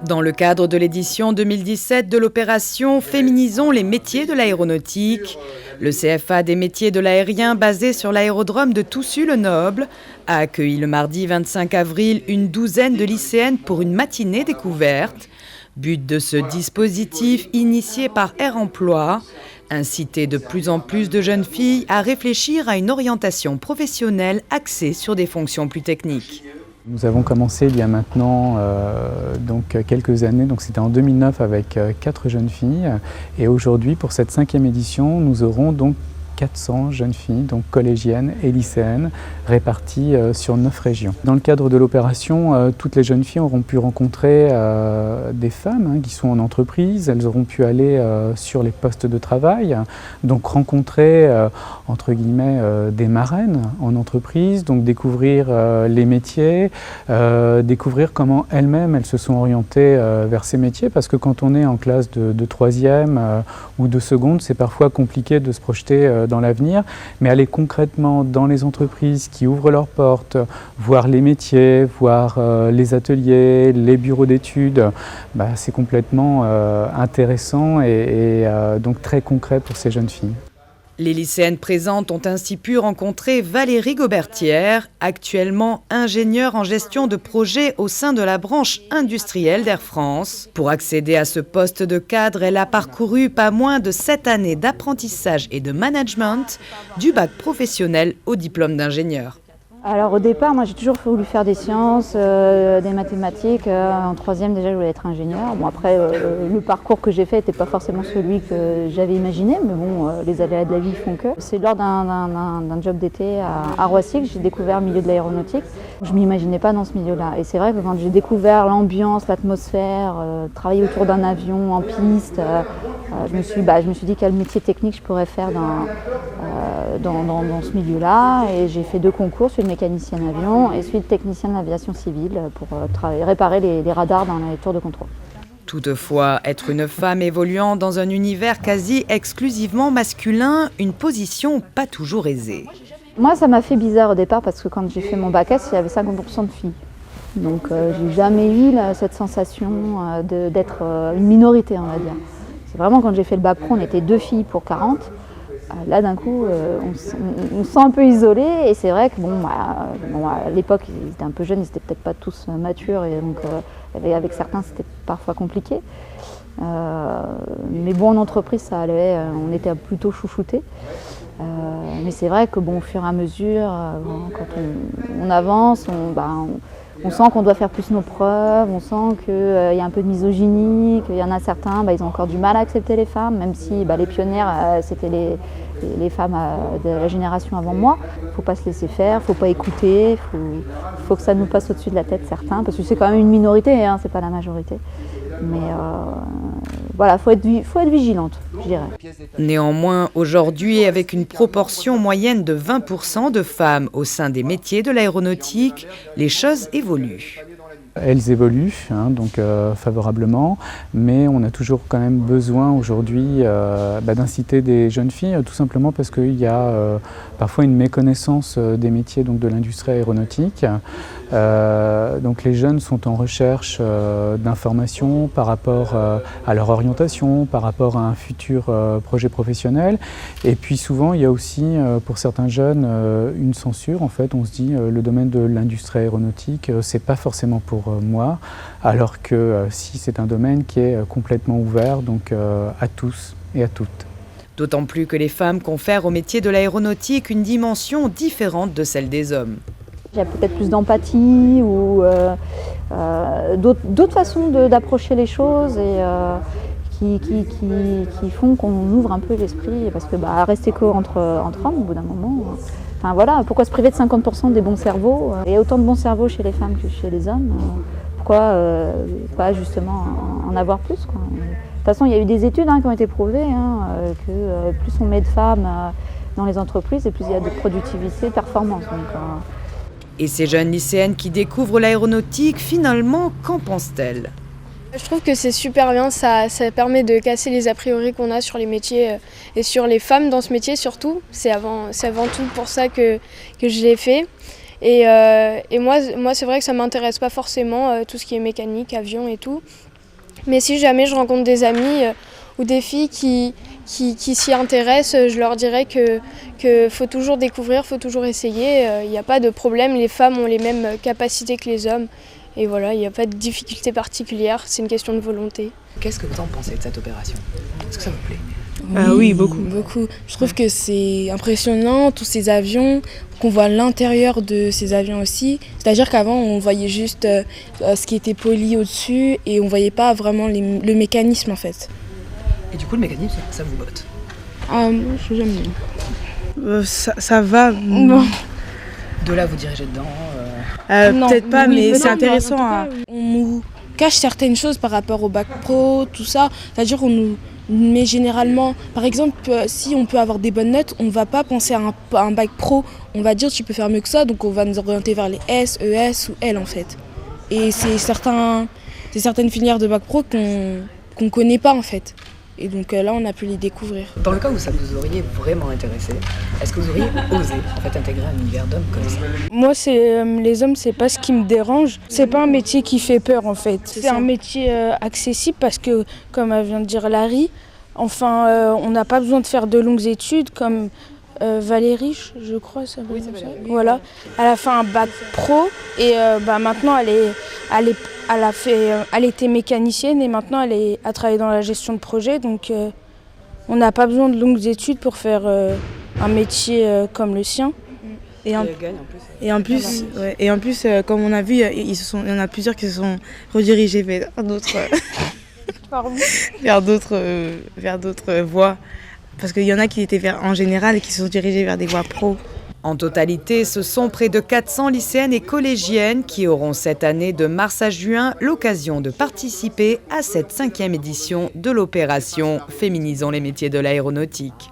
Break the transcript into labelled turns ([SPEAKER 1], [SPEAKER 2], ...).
[SPEAKER 1] Dans le cadre de l'édition 2017 de l'opération Féminisons les métiers de l'aéronautique, le CFA des métiers de l'aérien basé sur l'aérodrome de Toussus-le-Noble a accueilli le mardi 25 avril une douzaine de lycéennes pour une matinée découverte. But de ce dispositif initié par Air Emploi, inciter de plus en plus de jeunes filles à réfléchir à une orientation professionnelle axée sur des fonctions plus techniques.
[SPEAKER 2] Nous avons commencé il y a maintenant quelques années, donc c'était en 2009 avec 4 jeunes filles, et aujourd'hui pour cette 5e édition nous aurons donc 400 jeunes filles, donc collégiennes et lycéennes, réparties sur 9 régions. Dans le cadre de l'opération, toutes les jeunes filles auront pu rencontrer des femmes qui sont en entreprise, elles auront pu aller sur les postes de travail, donc rencontrer entre guillemets des marraines en entreprise, donc découvrir les métiers, découvrir comment elles se sont orientées vers ces métiers, parce que quand on est en classe de 3e ou de seconde, c'est parfois compliqué de se projeter dans l'avenir, mais aller concrètement dans les entreprises qui ouvrent leurs portes, voir les métiers, voir les ateliers, les bureaux d'études, c'est complètement intéressant et donc très concret pour ces jeunes filles.
[SPEAKER 1] Les lycéennes présentes ont ainsi pu rencontrer Valérie Gobertière, actuellement ingénieure en gestion de projet au sein de la branche industrielle d'Air France. Pour accéder à ce poste de cadre, elle a parcouru pas moins de 7 années d'apprentissage et de management, du bac professionnel au diplôme d'ingénieur.
[SPEAKER 3] Alors au départ, moi j'ai toujours voulu faire des sciences, des mathématiques. En 3e déjà je voulais être ingénieur. Bon après le parcours que j'ai fait n'était pas forcément celui que j'avais imaginé, mais bon les aléas de la vie font que. C'est lors d'un job d'été à Roissy que j'ai découvert le milieu de l'aéronautique. Je ne m'imaginais pas dans ce milieu-là. Et c'est vrai que quand j'ai découvert l'ambiance, l'atmosphère, travailler autour d'un avion en piste, je me suis dit quel métier technique je pourrais faire dans ce milieu-là. Et j'ai fait 2 concours, celui de mécanicien avion et celui de technicien de l'aviation civile pour réparer les radars dans les tours de contrôle.
[SPEAKER 1] Toutefois, être une femme évoluant dans un univers quasi exclusivement masculin, une position pas toujours aisée.
[SPEAKER 3] Moi, ça m'a fait bizarre au départ parce que quand j'ai fait mon bac S, il y avait 50% de filles. Donc, j'ai jamais eu cette sensation d'être une minorité, on va dire. C'est vraiment quand j'ai fait le bac pro, on était 2 filles pour 40. Là, d'un coup, on se sent un peu isolé et c'est vrai que à l'époque, ils étaient un peu jeunes, ils n'étaient peut-être pas tous matures et donc avec certains, c'était parfois compliqué. Mais bon, en entreprise, ça allait, on était plutôt chouchoutés. Mais c'est vrai que au fur et à mesure, quand on avance, on sent qu'on doit faire plus nos preuves, on sent qu'il y a un peu de misogynie, qu'il y en a certains, ils ont encore du mal à accepter les femmes, même si les pionnières, c'était les femmes de la génération avant moi. Il ne faut pas se laisser faire, il ne faut pas écouter, il faut que ça nous passe au-dessus de la tête certains, parce que c'est quand même une minorité, ce n'est pas la majorité. Mais voilà, faut être vigilante, je dirais.
[SPEAKER 1] Néanmoins, aujourd'hui, avec une proportion moyenne de 20% de femmes au sein des métiers de l'aéronautique, les choses évoluent.
[SPEAKER 2] Elles évoluent favorablement, mais on a toujours quand même besoin aujourd'hui d'inciter des jeunes filles, tout simplement parce qu'il y a parfois une méconnaissance des métiers de l'industrie aéronautique. Donc les jeunes sont en recherche d'informations par rapport à leur orientation, par rapport à un futur projet professionnel. Et puis souvent, il y a aussi pour certains jeunes une censure. En fait, on se dit le domaine de l'industrie aéronautique, c'est pas forcément pour moi, alors que si c'est un domaine qui est complètement ouvert à tous et à toutes.
[SPEAKER 1] D'autant plus que les femmes confèrent au métier de l'aéronautique une dimension différente de celle des hommes.
[SPEAKER 3] Il y a peut-être plus d'empathie ou d'autres façons d'approcher les choses et qui font qu'on ouvre un peu l'esprit, parce que rester entre hommes au bout d'un moment. Pourquoi se priver de 50% des bons cerveaux? Il y a autant de bons cerveaux chez les femmes que chez les hommes. Pourquoi pas justement en avoir plus, quoi. De toute façon, il y a eu des études qui ont été prouvées que plus on met de femmes dans les entreprises et plus il y a de productivité et de performance.
[SPEAKER 1] Et ces jeunes lycéennes qui découvrent l'aéronautique, finalement, qu'en pensent-elles ?
[SPEAKER 4] Je trouve que c'est super bien, ça permet de casser les a priori qu'on a sur les métiers et sur les femmes dans ce métier surtout. C'est avant tout pour ça que je l'ai fait. Et moi c'est vrai que ça ne m'intéresse pas forcément, tout ce qui est mécanique, avion et tout. Mais si jamais je rencontre des amis ou des filles qui s'y intéressent, je leur dirais que faut toujours découvrir, faut toujours essayer. Il n'y a pas de problème, les femmes ont les mêmes capacités que les hommes. Et voilà, il n'y a pas de difficulté particulière, c'est une question de volonté.
[SPEAKER 5] Qu'est-ce que vous en pensez de cette opération? Est-ce que ça vous plaît?
[SPEAKER 6] Oui, beaucoup. Je trouve que c'est impressionnant, tous ces avions, qu'on voit l'intérieur de ces avions aussi. C'est-à-dire qu'avant, on voyait juste ce qui était poli au-dessus et on ne voyait pas vraiment le mécanisme en fait.
[SPEAKER 5] Et du coup, le mécanisme, ça vous botte?
[SPEAKER 6] Moi, j'aime bien.
[SPEAKER 7] Ça va.
[SPEAKER 6] Non.
[SPEAKER 5] De là, vous dirigez dedans
[SPEAKER 7] Peut-être pas, mais c'est intéressant.
[SPEAKER 6] On nous cache certaines choses par rapport au bac pro, tout ça. C'est-à-dire qu'on nous met généralement, par exemple, si on peut avoir des bonnes notes, on ne va pas penser à un bac pro. On va dire tu peux faire mieux que ça, donc on va nous orienter vers les S, ES ou L en fait. Et c'est certaines filières de bac pro qu'on ne connaît pas en fait. Et donc là, on a pu les découvrir.
[SPEAKER 5] Dans le cas où ça vous auriez vraiment intéressé, est-ce que vous auriez osé en fait intégrer un univers d'hommes comme ça?
[SPEAKER 7] Moi, les hommes, c'est pas ce qui me dérange. C'est pas un métier qui fait peur en fait. C'est un métier accessible parce que, comme vient de dire Larry, enfin, on n'a pas besoin de faire de longues études comme Valérie, je crois. Ça oui, c'est Valérie. Voilà. Elle a fait un bac pro et maintenant elle était mécanicienne et maintenant elle a travaillé dans la gestion de projet. Donc on n'a pas besoin de longues études pour faire un métier comme le sien.
[SPEAKER 6] Et en plus, comme on a vu, il y en a plusieurs qui se sont redirigés vers d'autres voies. Parce qu'il y en a qui étaient en général et qui se sont dirigés vers des voies pro.
[SPEAKER 1] En totalité, ce sont près de 400 lycéennes et collégiennes qui auront cette année de mars à juin l'occasion de participer à cette 5e édition de l'opération Féminisons les métiers de l'aéronautique.